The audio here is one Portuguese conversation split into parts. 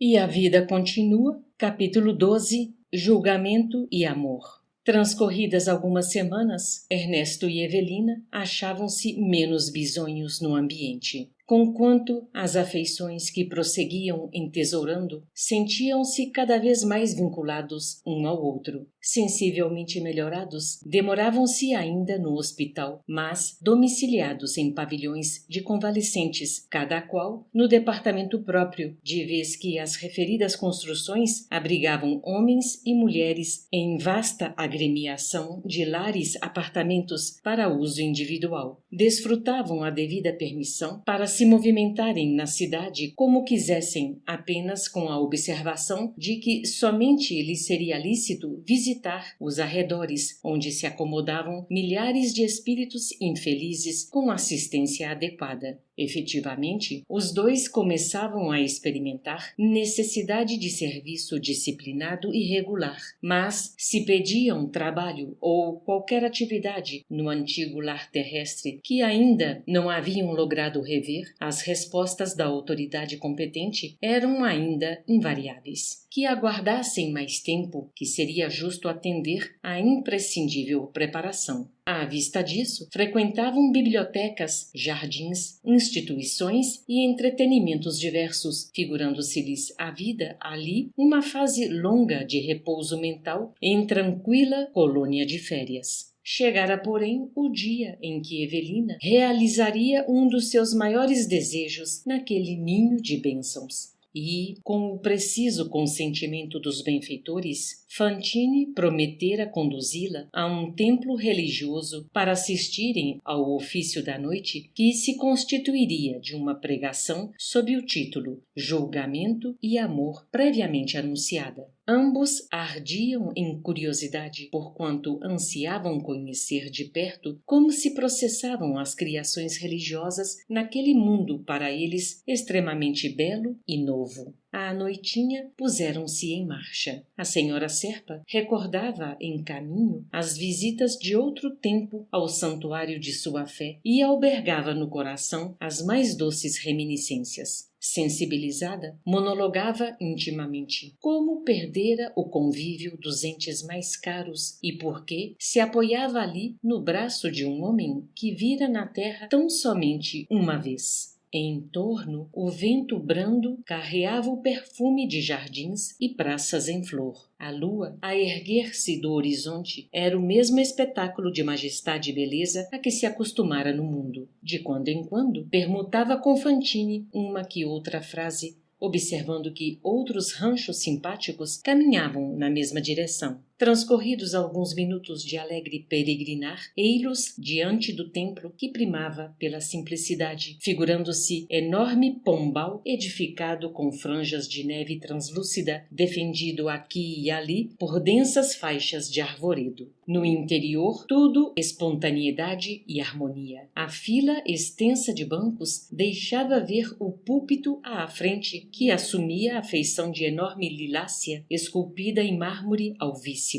E a vida continua, capítulo 12, Julgamento e Amor. Transcorridas algumas semanas, Ernesto e Evelina achavam-se menos bisonhos no ambiente. Conquanto as afeições que prosseguiam entesourando sentiam-se cada vez mais vinculados um ao outro. Sensivelmente melhorados, demoravam-se ainda no hospital, mas domiciliados em pavilhões de convalescentes, cada qual no departamento próprio, de vez que as referidas construções abrigavam homens e mulheres em vasta agremiação de lares apartamentos para uso individual. Desfrutavam a devida permissão para se movimentarem na cidade como quisessem, apenas com a observação de que somente lhes seria lícito visitar os arredores, onde se acomodavam milhares de espíritos infelizes com assistência adequada. Efetivamente, os dois começavam a experimentar necessidade de serviço disciplinado e regular, mas se pediam trabalho ou qualquer atividade no antigo lar terrestre que ainda não haviam logrado rever, as respostas da autoridade competente eram ainda invariáveis. Que aguardassem mais tempo, que seria justo atender à imprescindível preparação. À vista disso, frequentavam bibliotecas, jardins, instituições e entretenimentos diversos, figurando-se-lhes a vida ali uma fase longa de repouso mental em tranquila colônia de férias. Chegara, porém, o dia em que Evelina realizaria um dos seus maiores desejos naquele ninho de bênçãos. E, com o preciso consentimento dos benfeitores, Fantine prometera conduzi-la a um templo religioso para assistirem ao ofício da noite, que se constituiria de uma pregação sob o título Julgamento e Amor, previamente anunciada. Ambos ardiam em curiosidade, porquanto ansiavam conhecer de perto como se processavam as criações religiosas naquele mundo para eles extremamente belo e novo. À noitinha puseram-se em marcha. A senhora Serpa recordava em caminho as visitas de outro tempo ao santuário de sua fé e albergava no coração as mais doces reminiscências. Sensibilizada, monologava intimamente como perdera o convívio dos entes mais caros e por que se apoiava ali no braço de um homem que vira na terra tão somente uma vez. Em torno, o vento brando carreava o perfume de jardins e praças em flor. A lua, a erguer-se do horizonte, era o mesmo espetáculo de majestade e beleza a que se acostumara no mundo. De quando em quando, permutava com Fantine uma que outra frase, observando que outros ranchos simpáticos caminhavam na mesma direção. Transcorridos alguns minutos de alegre peregrinar, ei-los diante do templo que primava pela simplicidade, figurando-se enorme pombal edificado com franjas de neve translúcida, defendido aqui e ali por densas faixas de arvoredo. No interior, tudo espontaneidade e harmonia. A fila extensa de bancos deixava ver o púlpito à frente, que assumia a feição de enorme lilácea esculpida em mármore alvíssimo.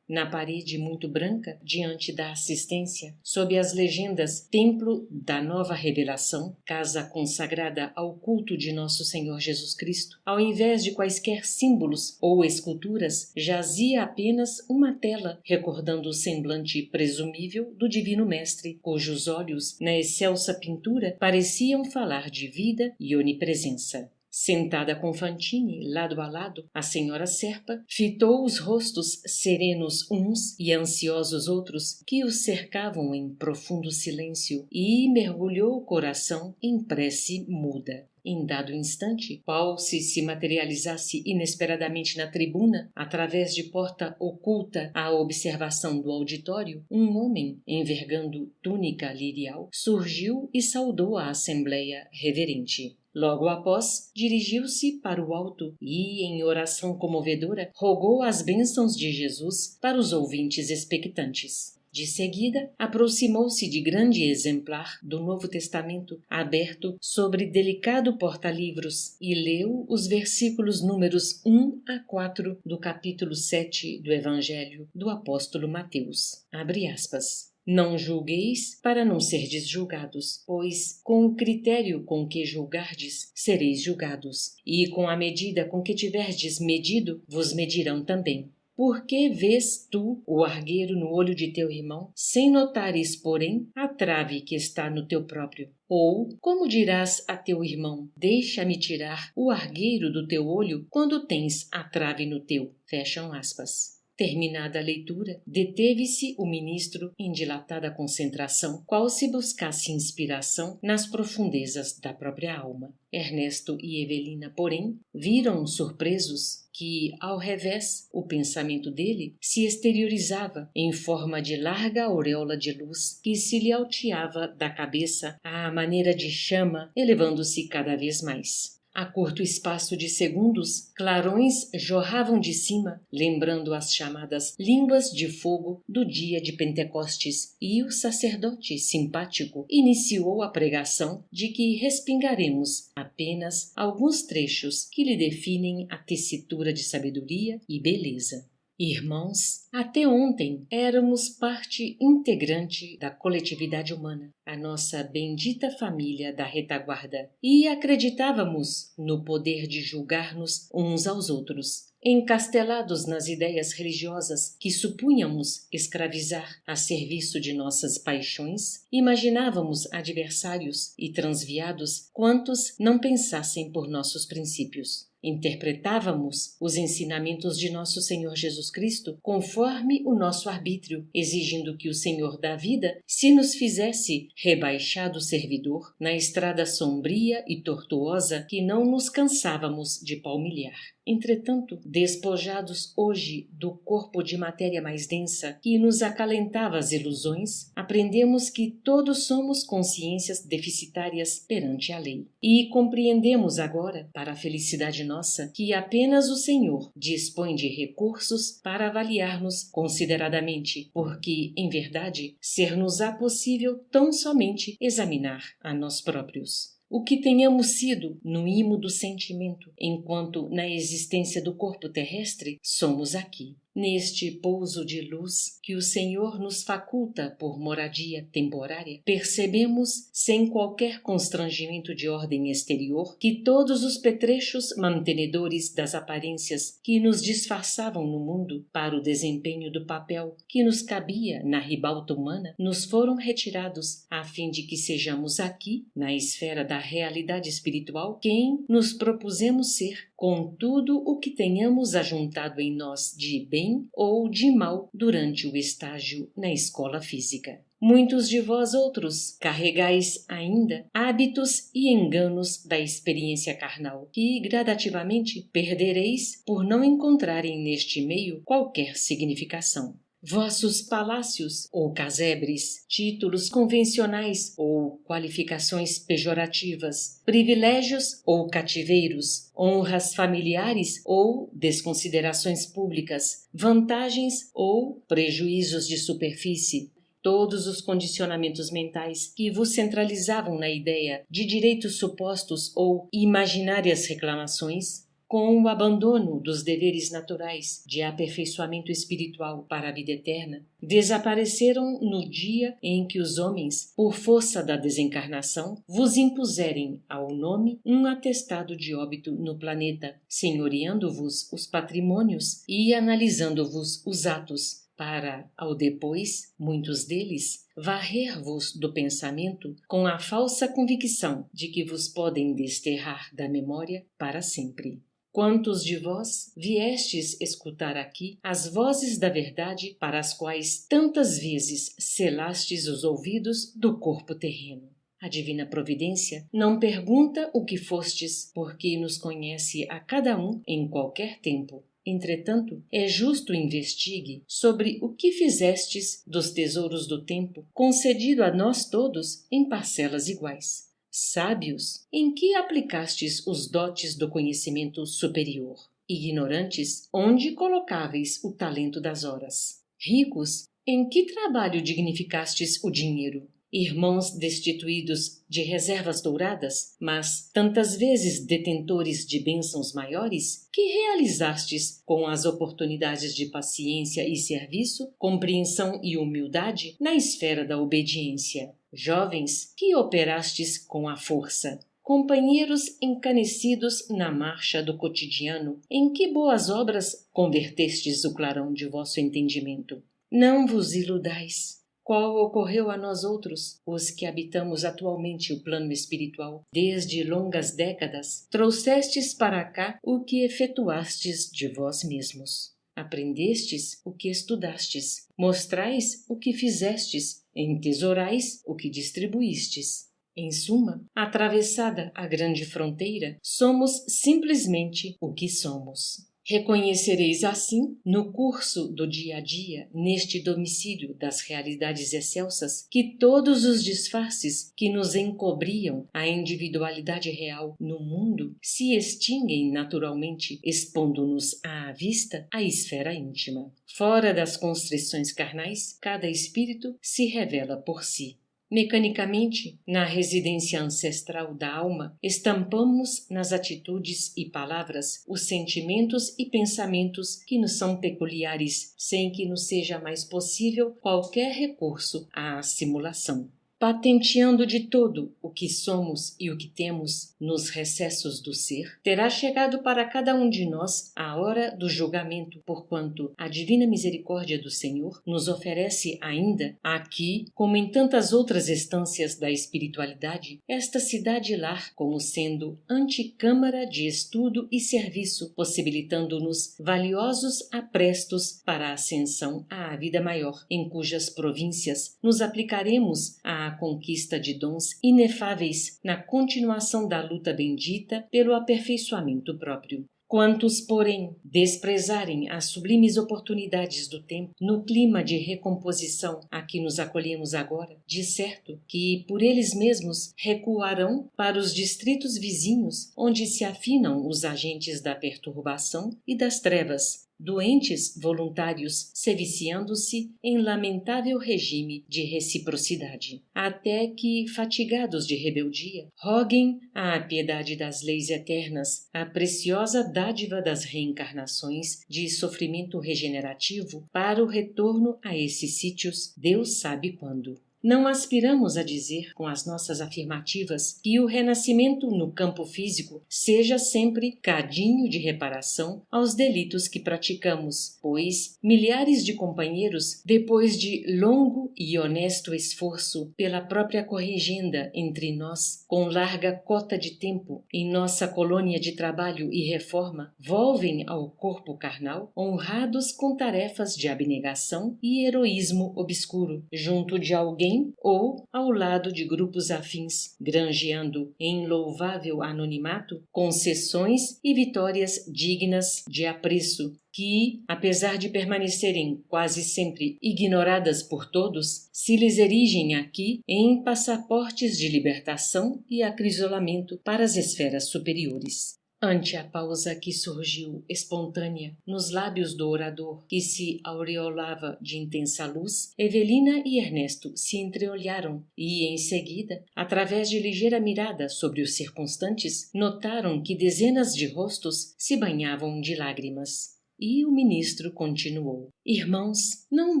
Na parede muito branca, diante da assistência, sob as legendas Templo da Nova Revelação, casa consagrada ao culto de Nosso Senhor Jesus Cristo, ao invés de quaisquer símbolos ou esculturas, jazia apenas uma tela, recordando o semblante presumível do Divino Mestre, cujos olhos, na excelsa pintura, pareciam falar de vida e onipresença. Sentada com Fantine, lado a lado, a senhora Serpa fitou os rostos serenos uns e ansiosos outros que os cercavam em profundo silêncio e mergulhou o coração em prece muda. Em dado instante, qual se materializasse inesperadamente na tribuna, através de porta oculta à observação do auditório, um homem, envergando túnica lirial, surgiu e saudou a assembleia reverente. Logo após, dirigiu-se para o alto e, em oração comovedora, rogou as bênçãos de Jesus para os ouvintes expectantes. De seguida, aproximou-se de grande exemplar do Novo Testamento aberto sobre delicado porta-livros e leu os versículos números 1 a 4 do capítulo 7 do Evangelho do apóstolo Mateus. Abre aspas. Não julgueis para não serdes julgados, pois com o critério com que julgardes, sereis julgados, e com a medida com que tiverdes medido, vos medirão também. Por que vês tu o argueiro no olho de teu irmão, sem notares, porém, a trave que está no teu próprio? Ou, como dirás a teu irmão, deixa-me tirar o argueiro do teu olho, quando tens a trave no teu? Fecham aspas. Terminada a leitura, deteve-se o ministro em dilatada concentração, qual se buscasse inspiração nas profundezas da própria alma. Ernesto e Evelina, porém, viram surpresos que, ao revés, o pensamento dele se exteriorizava em forma de larga auréola de luz que se lhe alteava da cabeça à maneira de chama, elevando-se cada vez mais. A curto espaço de segundos, clarões jorravam de cima, lembrando as chamadas línguas de fogo do dia de Pentecostes, e o sacerdote simpático iniciou a pregação de que respingaremos apenas alguns trechos que lhe definem a tessitura de sabedoria e beleza. Irmãos, até ontem éramos parte integrante da coletividade humana, a nossa bendita família da retaguarda, e acreditávamos no poder de julgar-nos uns aos outros. Encastelados nas ideias religiosas que supunhamos escravizar a serviço de nossas paixões, imaginávamos adversários e transviados quantos não pensassem por nossos princípios. Interpretávamos os ensinamentos de nosso Senhor Jesus Cristo conforme o nosso arbítrio, exigindo que o Senhor da vida se nos fizesse rebaixado servidor na estrada sombria e tortuosa que não nos cansávamos de palmilhar. Entretanto, despojados hoje do corpo de matéria mais densa que nos acalentava as ilusões, aprendemos que todos somos consciências deficitárias perante a lei. E compreendemos agora, para a felicidade nossa, que apenas o Senhor dispõe de recursos para avaliar-nos consideradamente, porque, em verdade, ser-nos-á possível tão somente examinar a nós próprios. O que tenhamos sido no imo do sentimento, enquanto na existência do corpo terrestre, somos aqui, neste pouso de luz que o Senhor nos faculta por moradia temporária, percebemos, sem qualquer constrangimento de ordem exterior, que todos os petrechos mantenedores das aparências que nos disfarçavam no mundo para o desempenho do papel que nos cabia na ribalta humana, nos foram retirados a fim de que sejamos aqui, na esfera da realidade espiritual, quem nos propusemos ser, com tudo o que tenhamos ajuntado em nós de bem ou de mal durante o estágio na escola física. Muitos de vós outros carregais ainda hábitos e enganos da experiência carnal, que gradativamente perdereis por não encontrarem neste meio qualquer significação. Vossos palácios ou casebres, títulos convencionais ou qualificações pejorativas, privilégios ou cativeiros, honras familiares ou desconsiderações públicas, vantagens ou prejuízos de superfície, todos os condicionamentos mentais que vos centralizavam na ideia de direitos supostos ou imaginárias reclamações, com o abandono dos deveres naturais de aperfeiçoamento espiritual para a vida eterna, desapareceram no dia em que os homens, por força da desencarnação, vos impuserem ao nome um atestado de óbito no planeta, senhoreando-vos os patrimônios e analisando-vos os atos, para, ao depois, muitos deles, varrer-vos do pensamento com a falsa convicção de que vos podem desterrar da memória para sempre. Quantos de vós viestes escutar aqui as vozes da verdade para as quais tantas vezes selastes os ouvidos do corpo terreno? A divina providência não pergunta o que fostes, porque nos conhece a cada um em qualquer tempo. Entretanto, é justo investigue sobre o que fizestes dos tesouros do tempo, concedido a nós todos em parcelas iguais. Sábios, em que aplicastes os dotes do conhecimento superior? Ignorantes, onde colocáveis o talento das horas? Ricos, em que trabalho dignificastes o dinheiro? Irmãos destituídos de reservas douradas, mas tantas vezes detentores de bênçãos maiores, que realizastes com as oportunidades de paciência e serviço, compreensão e humildade na esfera da obediência. Jovens, que operastes com a força. Companheiros encanecidos na marcha do cotidiano, em que boas obras convertestes o clarão de vosso entendimento. Não vos iludais. Qual ocorreu a nós outros, os que habitamos atualmente o plano espiritual, desde longas décadas, trouxestes para cá o que efetuastes de vós mesmos. Aprendestes o que estudastes, mostrais o que fizestes, entesourais o que distribuístes. Em suma, atravessada a grande fronteira, somos simplesmente o que somos. Reconhecereis assim, no curso do dia a dia, neste domicílio das realidades excelsas, que todos os disfarces que nos encobriam a individualidade real no mundo se extinguem naturalmente, expondo-nos à vista a esfera íntima. Fora das constrições carnais, cada espírito se revela por si. Mecanicamente, na residência ancestral da alma, estampamos nas atitudes e palavras os sentimentos e pensamentos que nos são peculiares, sem que nos seja mais possível qualquer recurso à simulação. Patenteando de todo o que somos e o que temos nos recessos do ser, terá chegado para cada um de nós a hora do julgamento, porquanto a divina misericórdia do Senhor nos oferece ainda, aqui, como em tantas outras estâncias da espiritualidade, esta cidade-lar como sendo antecâmara de estudo e serviço, possibilitando-nos valiosos aprestos para a ascensão à vida maior, em cujas províncias nos aplicaremos a conquista de dons inefáveis na continuação da luta bendita pelo aperfeiçoamento próprio. Quantos, porém, desprezarem as sublimes oportunidades do tempo no clima de recomposição a que nos acolhemos agora, de certo que por eles mesmos recuarão para os distritos vizinhos onde se afinam os agentes da perturbação e das trevas, doentes voluntários seviciando-se em lamentável regime de reciprocidade, até que, fatigados de rebeldia, roguem à piedade das leis eternas a preciosa dádiva das reencarnações de sofrimento regenerativo para o retorno a esses sítios, Deus sabe quando. Não aspiramos a dizer com as nossas afirmativas que o renascimento no campo físico seja sempre cadinho de reparação aos delitos que praticamos, pois milhares de companheiros, depois de longo e honesto esforço pela própria corrigenda entre nós, com larga cota de tempo em nossa colônia de trabalho e reforma, volvem ao corpo carnal honrados com tarefas de abnegação e heroísmo obscuro, junto de alguém ou ao lado de grupos afins, granjeando em louvável anonimato concessões e vitórias dignas de apreço, que, apesar de permanecerem quase sempre ignoradas por todos, se lhes erigem aqui em passaportes de libertação e acrisolamento para as esferas superiores. Ante a pausa que surgiu espontânea nos lábios do orador, que se aureolava de intensa luz, Evelina e Ernesto se entreolharam e, em seguida, através de ligeira mirada sobre os circunstantes, notaram que dezenas de rostos se banhavam de lágrimas. E o ministro continuou: Irmãos, não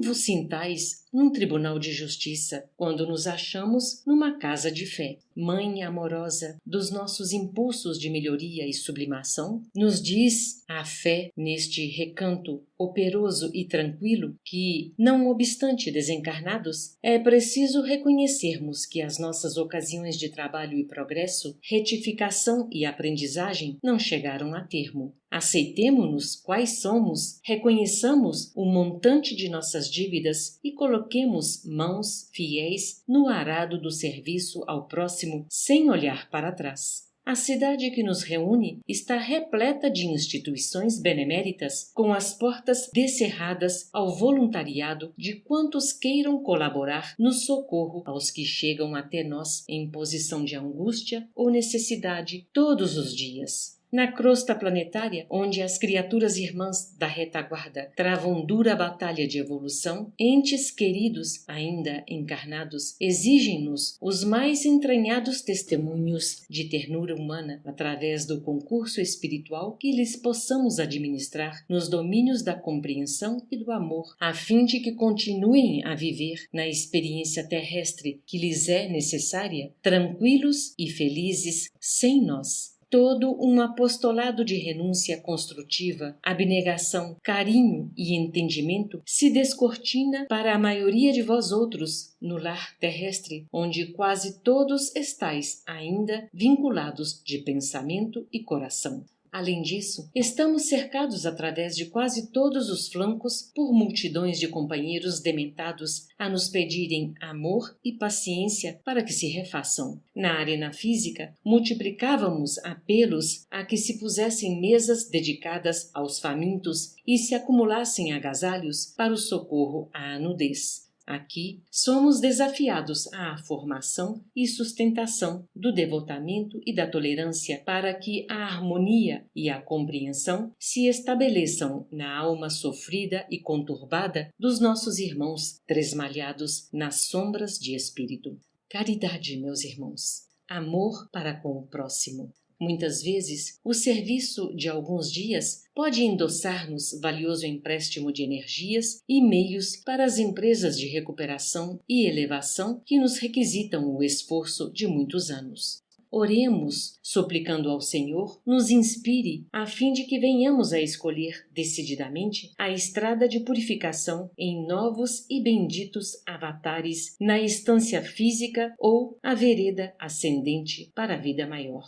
vos sintais num tribunal de justiça, quando nos achamos numa casa de fé. Mãe amorosa dos nossos impulsos de melhoria e sublimação, nos diz a fé neste recanto operoso e tranquilo que, não obstante desencarnados, é preciso reconhecermos que as nossas ocasiões de trabalho e progresso, retificação e aprendizagem não chegaram a termo. Aceitemo-nos quais somos, reconheçamos o montante de nossas dívidas e coloquemos mãos fiéis no arado do serviço ao próximo sem olhar para trás. A cidade que nos reúne está repleta de instituições beneméritas, com as portas descerradas ao voluntariado de quantos queiram colaborar no socorro aos que chegam até nós em posição de angústia ou necessidade todos os dias. Na crosta planetária, onde as criaturas irmãs da retaguarda travam dura batalha de evolução, entes queridos, ainda encarnados, exigem-nos os mais entranhados testemunhos de ternura humana através do concurso espiritual que lhes possamos administrar nos domínios da compreensão e do amor, a fim de que continuem a viver na experiência terrestre que lhes é necessária, tranquilos e felizes sem nós. Todo um apostolado de renúncia construtiva, abnegação, carinho e entendimento se descortina para a maioria de vós outros no lar terrestre, onde quase todos estáis ainda vinculados de pensamento e coração. Além disso, estamos cercados através de quase todos os flancos por multidões de companheiros dementados a nos pedirem amor e paciência para que se refaçam. Na arena física, multiplicávamos apelos a que se pusessem mesas dedicadas aos famintos e se acumulassem agasalhos para o socorro à nudez. Aqui, somos desafiados à formação e sustentação do devotamento e da tolerância para que a harmonia e a compreensão se estabeleçam na alma sofrida e conturbada dos nossos irmãos tresmalhados nas sombras de espírito. Caridade, meus irmãos. Amor para com o próximo. Muitas vezes, o serviço de alguns dias pode endossar-nos valioso empréstimo de energias e meios para as empresas de recuperação e elevação que nos requisitam o esforço de muitos anos. Oremos, suplicando ao Senhor, nos inspire, a fim de que venhamos a escolher decididamente a estrada de purificação em novos e benditos avatares na estância física ou a vereda ascendente para a vida maior.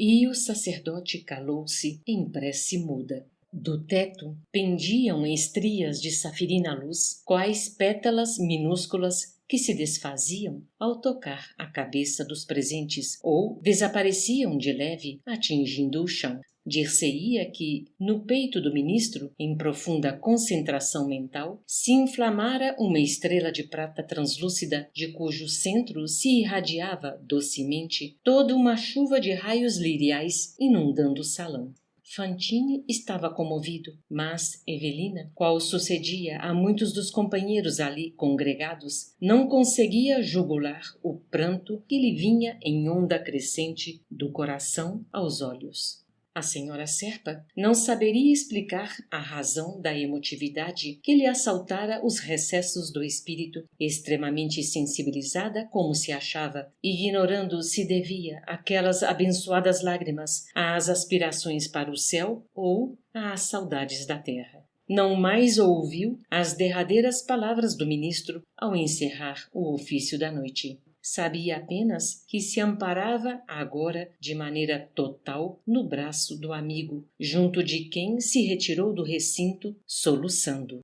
E o sacerdote calou-se em prece muda. Do teto pendiam estrias de safirina luz, quais pétalas minúsculas que se desfaziam ao tocar a cabeça dos presentes ou desapareciam de leve, atingindo o chão. Dir-se-ia que, no peito do ministro, em profunda concentração mental, se inflamara uma estrela de prata translúcida, de cujo centro se irradiava docemente toda uma chuva de raios liriais inundando o salão. Fantine estava comovido, mas Evelina, qual sucedia a muitos dos companheiros ali congregados, não conseguia jugular o pranto que lhe vinha em onda crescente do coração aos olhos. A senhora Serpa não saberia explicar a razão da emotividade que lhe assaltara os recessos do espírito, extremamente sensibilizada como se achava, ignorando se devia aquelas abençoadas lágrimas às aspirações para o céu ou às saudades da terra. Não mais ouviu as derradeiras palavras do ministro ao encerrar o ofício da noite. Sabia apenas que se amparava agora de maneira total no braço do amigo, junto de quem se retirou do recinto soluçando.